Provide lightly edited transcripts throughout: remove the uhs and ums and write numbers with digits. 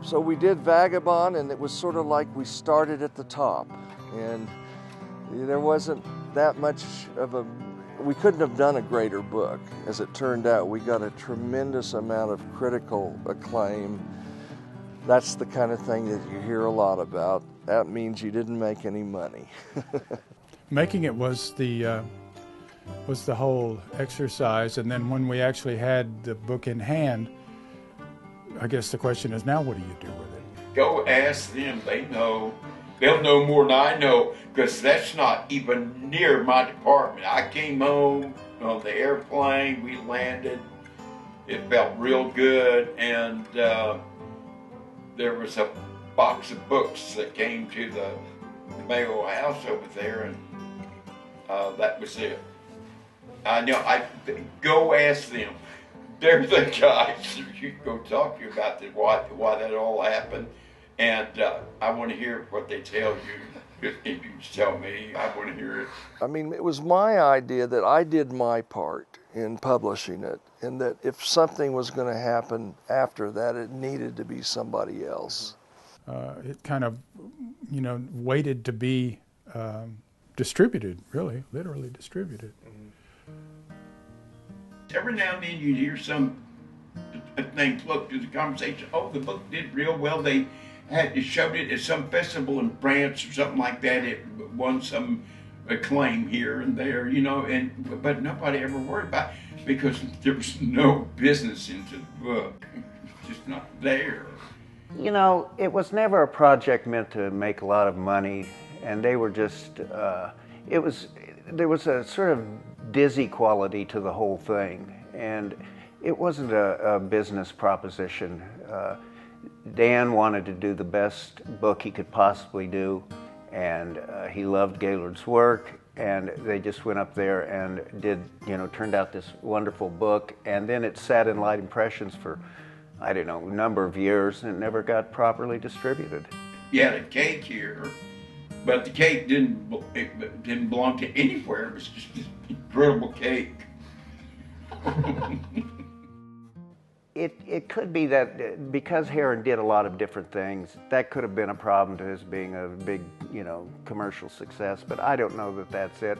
So we did Vagabond, and it was sort of like we started at the top, and there wasn't that much of a, we couldn't have done a greater book. As it turned out, we got a tremendous amount of critical acclaim. That's the kind of thing that you hear a lot about. That means you didn't make any money. Making it was the whole exercise, and then when we actually had the book in hand, I guess the question is now, what do you do with it? Go ask them. They know. They'll know more than I know, because that's not even near my department. I came home on the airplane. We landed. It felt real good, and there was a box of books that came to the Mayo house over there, and that was it. I know. Go ask them. They're the guys you go talk to about why that all happened, and I want to hear what they tell you. If you tell me, I want to hear it. I mean, it was my idea that I did my part in publishing it, and that if something was going to happen after that, it needed to be somebody else. It kind of, waited to be distributed, really, literally distributed. Every now and then you'd hear some thing float through the conversation. Oh, the book did real well. They showed it at some festival in France or something like that. It won some acclaim here and there, but nobody ever worried about it because there was no business into the book. Just not there. It was never a project meant to make a lot of money, and they were just, there was a sort of dizzy quality to the whole thing, and it wasn't a business proposition. Dan wanted to do the best book he could possibly do, and he loved Gaylord's work, and they just went up there and did, turned out this wonderful book, and then it sat in Light Impressions for, I don't know, a number of years, and it never got properly distributed. You had a cake here, but the cake didn't belong to anywhere. It was just this incredible cake. It could be that because Herron did a lot of different things, that could have been a problem to his being a big, commercial success, but I don't know that that's it.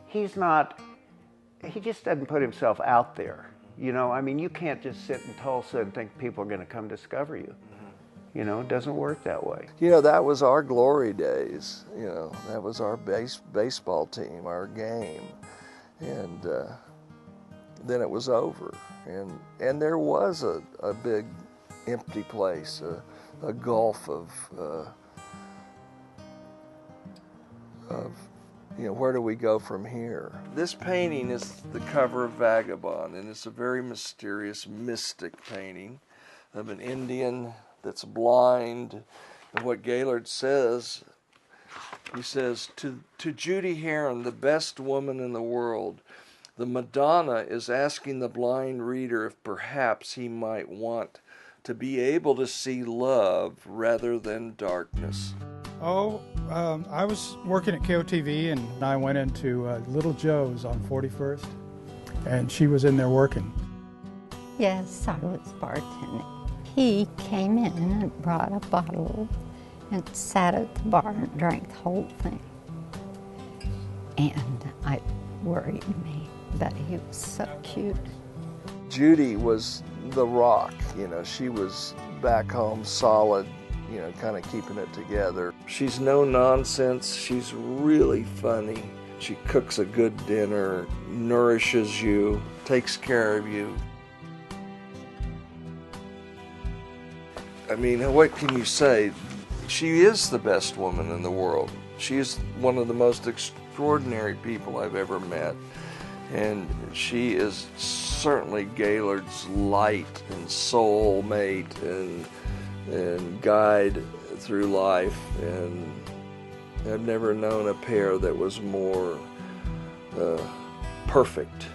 He just doesn't put himself out there. You can't just sit in Tulsa and think people are going to come discover you. It doesn't work that way. That was our glory days. That was our baseball team, our game. And then it was over. And there was a big empty place, a gulf of where do we go from here? This painting is the cover of Vagabond, and it's a very mysterious, mystic painting of an Indian that's blind. And what Gaylord says, he says, to Judy Herron, the best woman in the world, the Madonna is asking the blind reader if perhaps he might want to be able to see love rather than darkness. I was working at KOTV, and I went into Little Joe's on 41st, and she was in there working. Yes, I was bartending. He came in and brought a bottle and sat at the bar and drank the whole thing. And it worried me, but he was so cute. Judy was the rock, she was back home solid, kind of keeping it together. She's no nonsense, she's really funny. She cooks a good dinner, nourishes you, takes care of you. I mean, what can you say? She is the best woman in the world. She is one of the most extraordinary people I've ever met. And she is certainly Gaylord's light and soul mate and guide through life. And I've never known a pair that was more perfect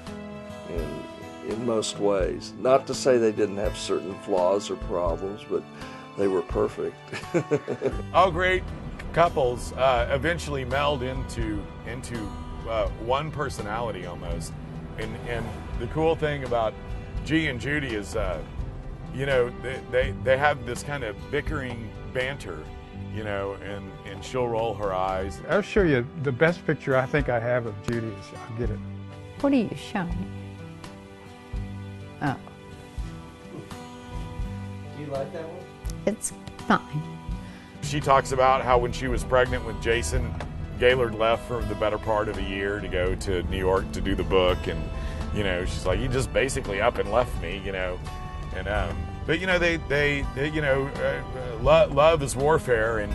in most ways. Not to say they didn't have certain flaws or problems, but they were perfect. All great couples eventually meld into one personality almost. And the cool thing about G and Judy is you know, they have this kind of bickering banter, you know, and she'll roll her eyes. I'll show you the best picture I think I have of Judy. I'll get it. What are you showing? Oh. Do you like that one? It's fine. She talks about how when she was pregnant with Jason, Gaylord left for the better part of a year to go to New York to do the book, and you know, she's like, he just basically up and left me, you know, and but you know, they you know, love is warfare, and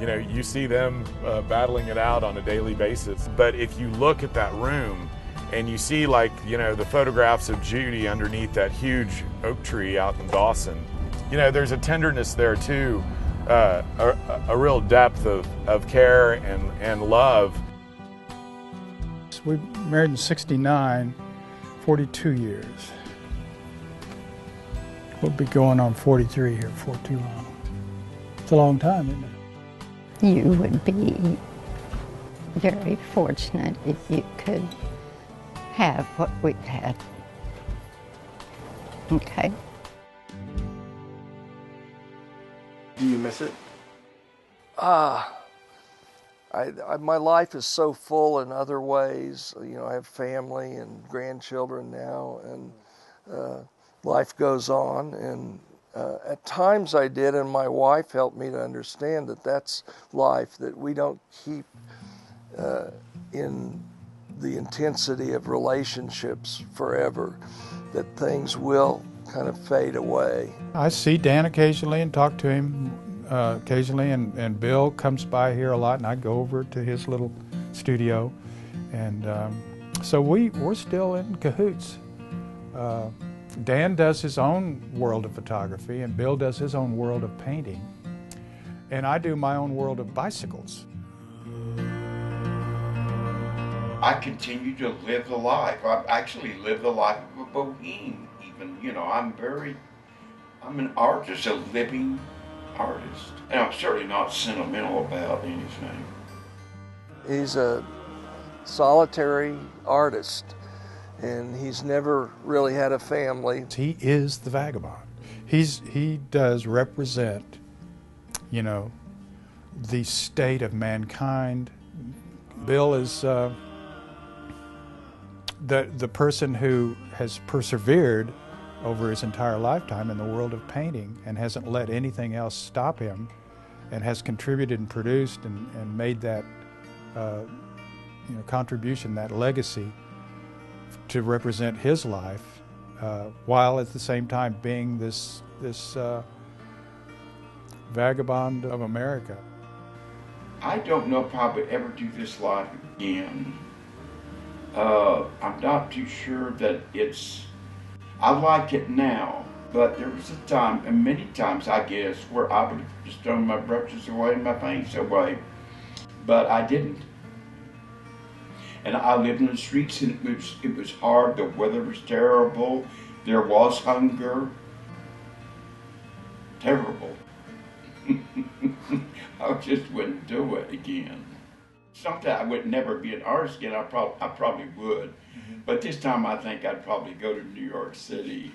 you know, you see them battling it out on a daily basis. But if you look at that room and you see, like, you know, the photographs of Judy underneath that huge oak tree out in Dawson, you know, there's a tenderness there too, a real depth of care and love. We married in '69, 42 years. We'll be going on 43 here before too long. It's a long time, isn't it? You would be very fortunate if you could have what we've had. Okay. Do you miss it? My life is so full in other ways. You know, I have family and grandchildren now, and life goes on. And at times I did, and my wife helped me to understand that that's life, that we don't keep in the intensity of relationships forever, that things will kind of fade away. I see Dan occasionally and talk to him occasionally, and Bill comes by here a lot, and I go over to his little studio, and so we're still in cahoots. Dan does his own world of photography, and Bill does his own world of painting, and I do my own world of bicycles. I continue to live the life. I actually live the life of a boheme, even. You know, I'm an artist, a living artist. And I'm certainly not sentimental about anything. He's a solitary artist, and he's never really had a family. He is the vagabond. He does represent, you know, the state of mankind. Bill is the person who has persevered over his entire lifetime in the world of painting and hasn't let anything else stop him, and has contributed and produced and made that you know, contribution, that legacy to represent his life, while at the same time being this vagabond of America. I don't know if I would ever do this life again. I'm not too sure that I like it now, but there was a time, and many times I guess, where I would have just thrown my brushes away and my paints away, but I didn't. And I lived in the streets, and it was hard. The weather was terrible. There was hunger. Terrible. I just wouldn't do it again. Sometime I would never be an artist again. I probably would. But this time I think I'd probably go to New York City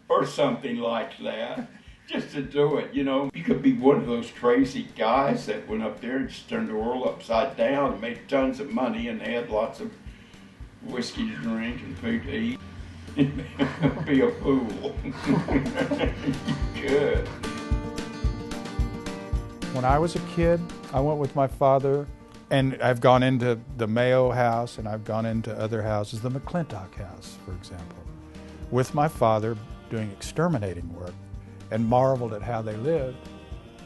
or something like that, just to do it, you know. You could be one of those crazy guys that went up there and just turned the world upside down and made tons of money and had lots of whiskey to drink and food to eat. Be a fool. You could. When I was a kid, I went with my father, and I've gone into the Mayo house, and I've gone into other houses, the McClintock house, for example, with my father doing exterminating work, and marveled at how they lived.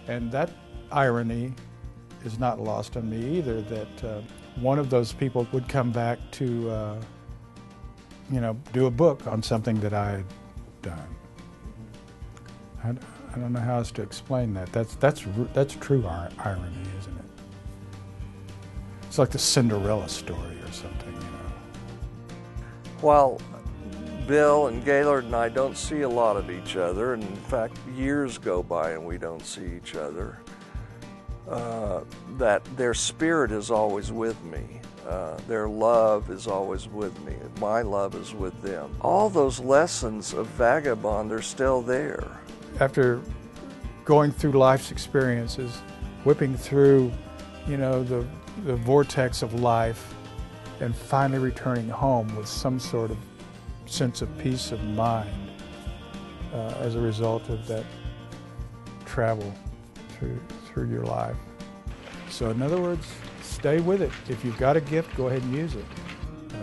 And that irony is not lost on me either, that one of those people would come back to, you know, do a book on something that I had done. I don't know how else to explain that. That's true irony, isn't it? It's like the Cinderella story or something, you know. While Bill and Gaylord and I don't see a lot of each other, and in fact years go by and we don't see each other, that their spirit is always with me. Their love is always with me. My love is with them. All those lessons of Vagabond are still there. After going through life's experiences, whipping through, the vortex of life, and finally returning home with some sort of sense of peace of mind as a result of that travel through your life. So in other words, stay with it. If you've got a gift, go ahead and use it.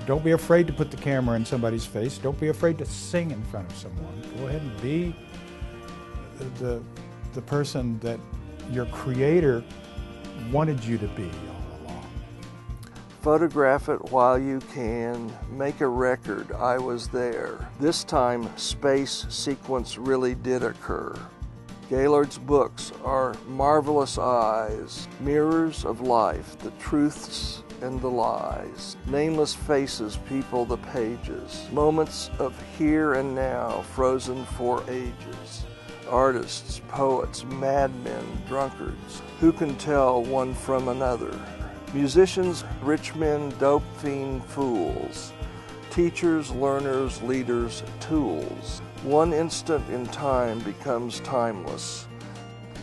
Don't be afraid to put the camera in somebody's face. Don't be afraid to sing in front of someone. Go ahead and be the person that your creator wanted you to be all along. Photograph it while you can. Make a record. I was there. This time, space sequence really did occur. Gaylord's books are marvelous eyes, mirrors of life, the truths and the lies. Nameless faces people the pages, moments of here and now frozen for ages. Artists, poets, madmen, drunkards, who can tell one from another? Musicians, rich men, dope fiend fools. Teachers, learners, leaders, tools. One instant in time becomes timeless.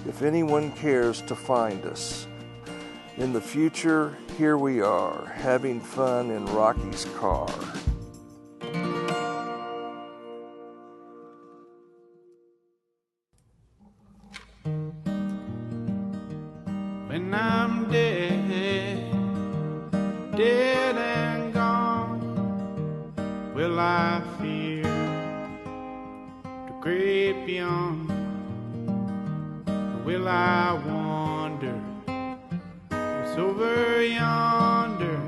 If anyone cares to find us. In the future, here we are, having fun in Rocky's car. When I'm dead, dead and gone, will I fear the great beyond? Will I wander what's over yonder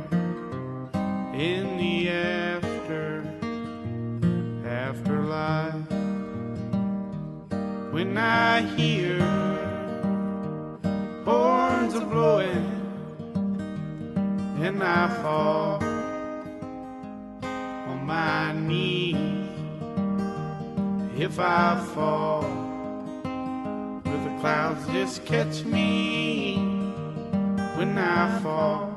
in the afterlife? When I hear horns are blowing and I fall on my knees, if I fall, will the clouds just catch me when I fall?